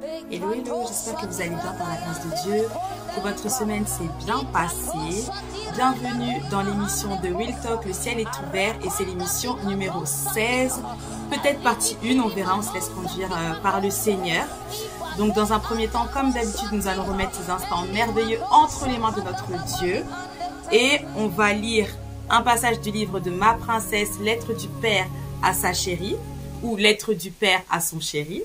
Hello, hello, j'espère que vous allez bien par la grâce de Dieu, que votre semaine s'est bien passée. Bienvenue dans l'émission de Real Talk, le ciel est ouvert et c'est l'émission numéro 16, peut-être partie 1, on verra, on se laisse conduire par le Seigneur. Donc dans un premier temps, comme d'habitude, nous allons remettre ces instants merveilleux entre les mains de notre Dieu et on va lire un passage du livre de Ma princesse, lettre du père à sa chérie ou lettre du père à son chéri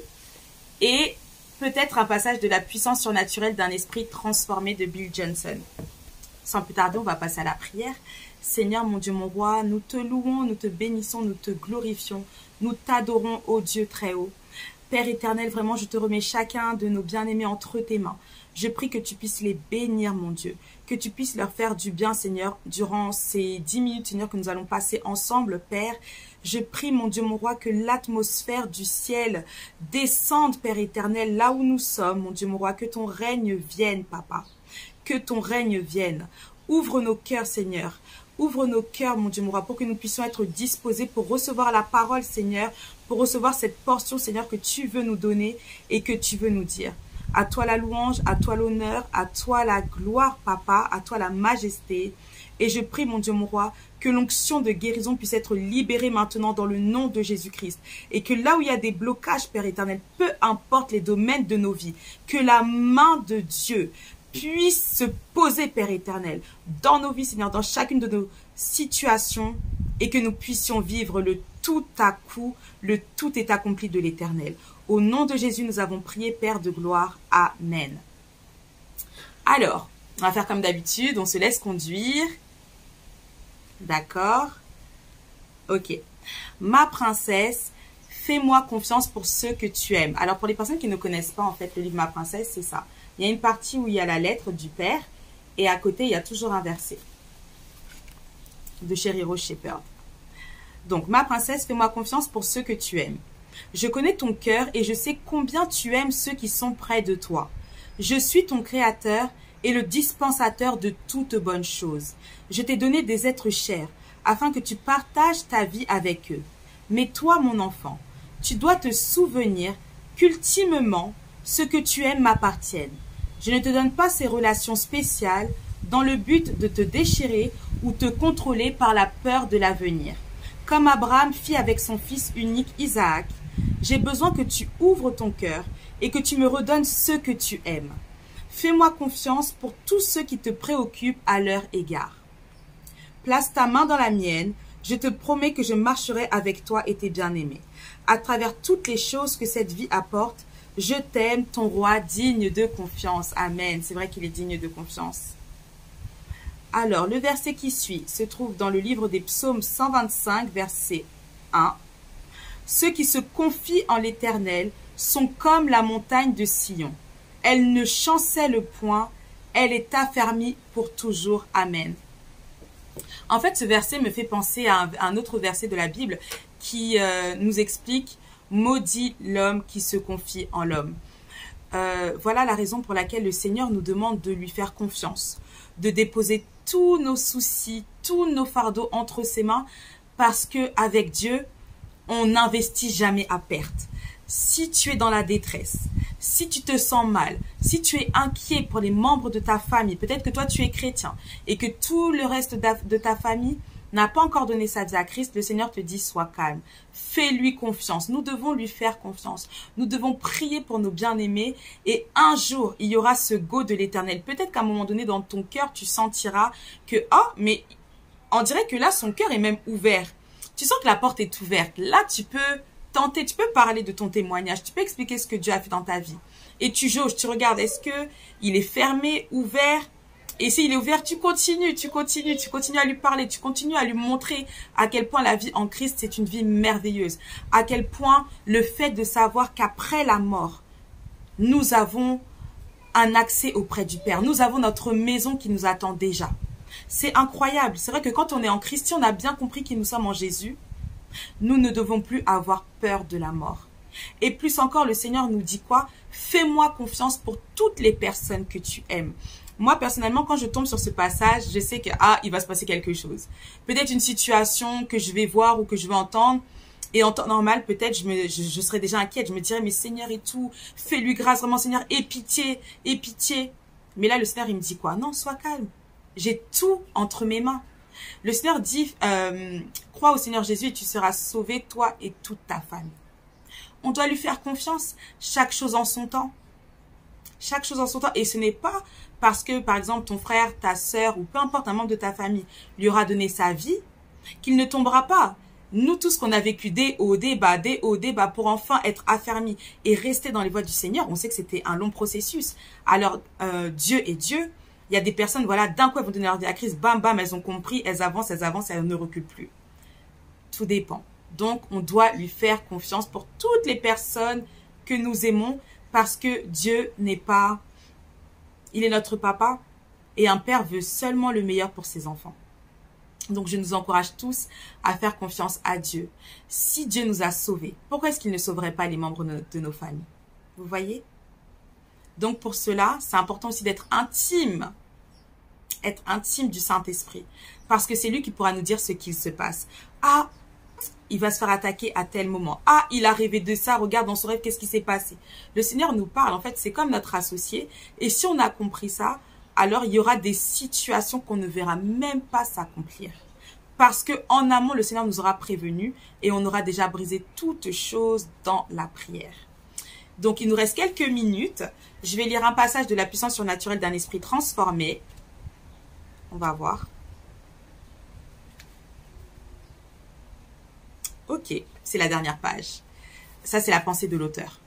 et peut-être un passage de la puissance surnaturelle d'un esprit transformé de Bill Johnson. Sans plus tarder, on va passer à la prière. Seigneur, mon Dieu, mon roi, nous te louons, nous te bénissons, nous te glorifions, nous t'adorons, ô Dieu très haut. Père éternel, vraiment, je te remets chacun de nos bien-aimés entre tes mains. Je prie que tu puisses les bénir, mon Dieu, que tu puisses leur faire du bien, Seigneur, durant ces 10 minutes, Seigneur, que nous allons passer ensemble, Père. Je prie, mon Dieu, mon roi, que l'atmosphère du ciel descende, Père éternel, là où nous sommes, mon Dieu, mon roi, que ton règne vienne, Papa, que ton règne vienne. Ouvre nos cœurs, Seigneur. Ouvre nos cœurs, mon Dieu, mon roi, pour que nous puissions être disposés pour recevoir la parole, Seigneur, pour recevoir cette portion, Seigneur, que tu veux nous donner et que tu veux nous dire. À toi la louange, à toi l'honneur, à toi la gloire, Papa, à toi la majesté. Et je prie, mon Dieu, mon roi, que l'onction de guérison puisse être libérée maintenant dans le nom de Jésus-Christ. Et que là où il y a des blocages, Père éternel, peu importe les domaines de nos vies, que la main de Dieu puisse se poser, Père éternel, dans nos vies, Seigneur, dans chacune de nos situations, et que nous puissions vivre le tout à coup, le tout est accompli de l'éternel. Au nom de Jésus, nous avons prié, Père de gloire. Amen. Alors, on va faire comme d'habitude, on se laisse conduire. D'accord? Ok. Ma princesse, fais-moi confiance pour ceux que tu aimes. Alors, pour les personnes qui ne connaissent pas, en fait, le livre Ma princesse, c'est ça. Il y a une partie où il y a la lettre du père et à côté, il y a toujours un verset de Sherry Rose Shepherd. Donc, ma princesse, fais-moi confiance pour ceux que tu aimes. Je connais ton cœur et je sais combien tu aimes ceux qui sont près de toi. Je suis ton créateur et le dispensateur de toutes bonnes choses. Je t'ai donné des êtres chers afin que tu partages ta vie avec eux. Mais toi, mon enfant, tu dois te souvenir qu'ultimement, ceux que tu aimes m'appartiennent. Je ne te donne pas ces relations spéciales dans le but de te déchirer ou te contrôler par la peur de l'avenir. Comme Abraham fit avec son fils unique Isaac, j'ai besoin que tu ouvres ton cœur et que tu me redonnes ceux que tu aimes. Fais-moi confiance pour tous ceux qui te préoccupent à leur égard. Place ta main dans la mienne, je te promets que je marcherai avec toi et tes bien-aimés. À travers toutes les choses que cette vie apporte, je t'aime, ton roi, digne de confiance. Amen. C'est vrai qu'il est digne de confiance. Alors, le verset qui suit se trouve dans le livre des Psaumes 125, verset 1. Ceux qui se confient en l'Éternel sont comme la montagne de Sion. Elle ne chancelle point, elle est affermie pour toujours. Amen. En fait, ce verset me fait penser à un autre verset de la Bible qui nous explique « Maudit l'homme qui se confie en l'homme ». Voilà la raison pour laquelle le Seigneur nous demande de lui faire confiance, de déposer tous nos soucis, tous nos fardeaux entre ses mains, parce qu'avec Dieu, on n'investit jamais à perte. Si tu es dans la détresse, si tu te sens mal, si tu es inquiet pour les membres de ta famille, peut-être que toi tu es chrétien et que tout le reste de ta famille n'a pas encore donné sa vie à Christ, le Seigneur te dit sois calme, fais-lui confiance, nous devons lui faire confiance, nous devons prier pour nos bien-aimés et un jour il y aura ce go de l'Éternel. Peut-être qu'à un moment donné dans ton cœur tu sentiras que oh mais on dirait que là son cœur est même ouvert, tu sens que la porte est ouverte, là tu peux tenter, tu peux parler de ton témoignage, tu peux expliquer ce que Dieu a fait dans ta vie et tu jauges, tu regardes, est-ce que il est fermé, ouvert? Et s'il est ouvert, tu continues à lui parler, tu continues à lui montrer à quel point la vie en Christ, c'est une vie merveilleuse. À quel point le fait de savoir qu'après la mort, nous avons un accès auprès du Père. Nous avons notre maison qui nous attend déjà. C'est incroyable. C'est vrai que quand on est en Christ, on a bien compris que nous sommes en Jésus. Nous ne devons plus avoir peur de la mort. Et plus encore, le Seigneur nous dit quoi? Fais-moi confiance pour toutes les personnes que tu aimes. Moi, personnellement, quand je tombe sur ce passage, je sais que, il va se passer quelque chose. Peut-être une situation que je vais voir ou que je vais entendre Et en temps normal, peut-être, je serais déjà inquiète. Je me dirais, mais Seigneur et tout, fais-lui grâce, vraiment, Seigneur, aie pitié, aie pitié. Mais là, le Seigneur, il me dit quoi? Non, sois calme. J'ai tout entre mes mains. Le Seigneur dit, crois au Seigneur Jésus et tu seras sauvé, toi et toute ta famille. On doit lui faire confiance, chaque chose en son temps. Chaque chose en son temps. Et ce n'est pas parce que, par exemple, ton frère, ta sœur ou peu importe un membre de ta famille lui aura donné sa vie qu'il ne tombera pas. Nous tous qu'on a vécu des hauts, des bas, pour enfin être affermis et rester dans les voies du Seigneur, on sait que c'était un long processus. Alors, Dieu est Dieu. Il y a des personnes, voilà, d'un coup, elles vont donner leur vie à Christ, bam, bam, elles ont compris, elles avancent, elles ne reculent plus. Tout dépend. Donc, on doit lui faire confiance pour toutes les personnes que nous aimons parce que Dieu n'est pas... Il est notre papa et un père veut seulement le meilleur pour ses enfants. Donc, je nous encourage tous à faire confiance à Dieu. Si Dieu nous a sauvés, pourquoi est-ce qu'il ne sauverait pas les membres de nos familles? Vous voyez? Donc, pour cela, c'est important aussi d'être intime. Être intime du Saint-Esprit. Parce que c'est lui qui pourra nous dire ce qu'il se passe. Ah, il va se faire attaquer à tel moment. Ah, il a rêvé de ça. Regarde dans son rêve, qu'est-ce qui s'est passé? Le Seigneur nous parle. En fait, c'est comme notre associé. Et si on a compris ça, alors il y aura des situations qu'on ne verra même pas s'accomplir. Parce qu'en amont, le Seigneur nous aura prévenus et on aura déjà brisé toutes choses dans la prière. Donc, il nous reste quelques minutes. Je vais lire un passage de la puissance surnaturelle d'un esprit transformé. On va voir. Ok, c'est la dernière page. Ça, c'est la pensée de l'auteur.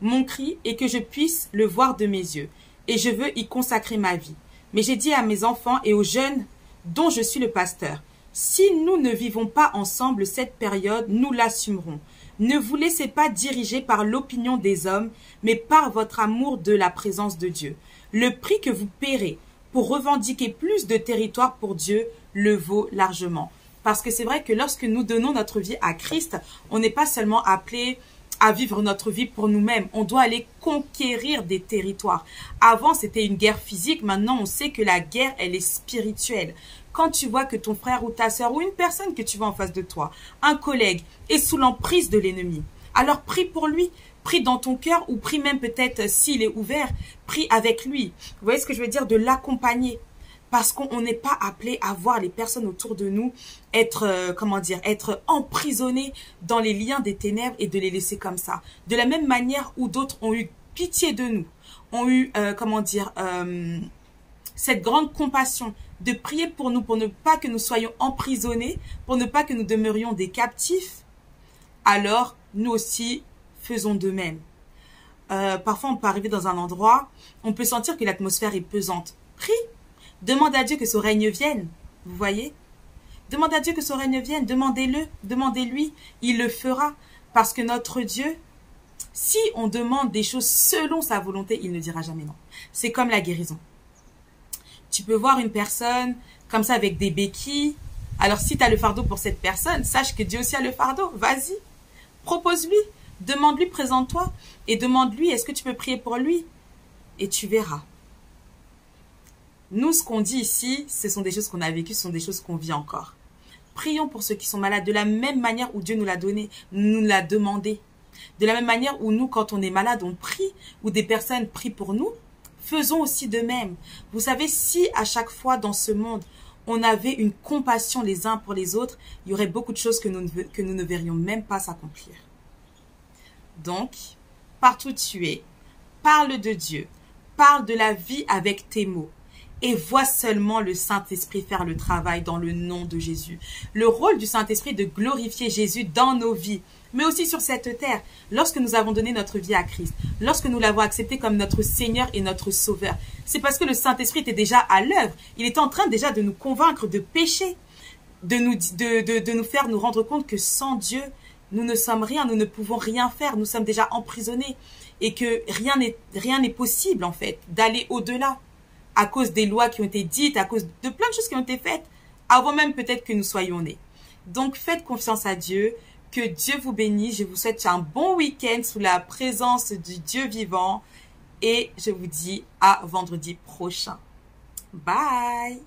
Mon cri est que je puisse le voir de mes yeux, et je veux y consacrer ma vie. Mais j'ai dit à mes enfants et aux jeunes dont je suis le pasteur, si nous ne vivons pas ensemble cette période, nous l'assumerons. Ne vous laissez pas diriger par l'opinion des hommes, mais par votre amour de la présence de Dieu. Le prix que vous paierez pour revendiquer plus de territoire pour Dieu le vaut largement. Parce que c'est vrai que lorsque nous donnons notre vie à Christ, on n'est pas seulement appelé à vivre notre vie pour nous-mêmes. On doit aller conquérir des territoires. Avant, c'était une guerre physique. Maintenant, on sait que la guerre, elle est spirituelle. Quand tu vois que ton frère ou ta sœur ou une personne que tu vois en face de toi, un collègue, est sous l'emprise de l'ennemi, alors prie pour lui. Prie dans ton cœur ou prie même peut-être s'il est ouvert, prie avec lui. Vous voyez ce que je veux dire? De l'accompagner. Parce qu'on n'est pas appelé à voir les personnes autour de nous être, être emprisonnées dans les liens des ténèbres et de les laisser comme ça. De la même manière où d'autres ont eu pitié de nous, ont eu, cette grande compassion de prier pour nous, pour ne pas que nous soyons emprisonnés, pour ne pas que nous demeurions des captifs, alors nous aussi faisons de même. Parfois, on peut arriver dans un endroit, on peut sentir que l'atmosphère est pesante. Prie. Demande à Dieu que son règne vienne. Vous voyez? Demande à Dieu que son règne vienne. Demandez-le. Demandez-lui. Il le fera. Parce que notre Dieu, si on demande des choses selon sa volonté, il ne dira jamais non. C'est comme la guérison. Tu peux voir une personne comme ça avec des béquilles. Alors si tu as le fardeau pour cette personne, sache que Dieu aussi a le fardeau. Vas-y. Propose-lui. Demande-lui, présente-toi. Et demande-lui, est-ce que tu peux prier pour lui? Et tu verras. Nous, ce qu'on dit ici, ce sont des choses qu'on a vécues, ce sont des choses qu'on vit encore. Prions pour ceux qui sont malades de la même manière où Dieu nous l'a donné, nous l'a demandé. De la même manière où nous, quand on est malade, on prie, ou des personnes prient pour nous, faisons aussi de même. Vous savez, si à chaque fois dans ce monde, on avait une compassion les uns pour les autres, il y aurait beaucoup de choses que nous ne verrions même pas s'accomplir. Donc, partout où tu es, parle de Dieu, parle de la vie avec tes mots. Et vois seulement le Saint-Esprit faire le travail dans le nom de Jésus. Le rôle du Saint-Esprit est de glorifier Jésus dans nos vies, mais aussi sur cette terre. Lorsque nous avons donné notre vie à Christ, lorsque nous l'avons accepté comme notre Seigneur et notre Sauveur, c'est parce que le Saint-Esprit était déjà à l'œuvre. Il était en train déjà de nous convaincre de pécher, de nous faire nous rendre compte que sans Dieu, nous ne sommes rien, nous ne pouvons rien faire, nous sommes déjà emprisonnés et que rien n'est possible en fait, d'aller au-delà. À cause des lois qui ont été dites, à cause de plein de choses qui ont été faites, avant même peut-être que nous soyons nés. Donc, faites confiance à Dieu, que Dieu vous bénisse. Je vous souhaite un bon week-end sous la présence du Dieu vivant et je vous dis à vendredi prochain. Bye!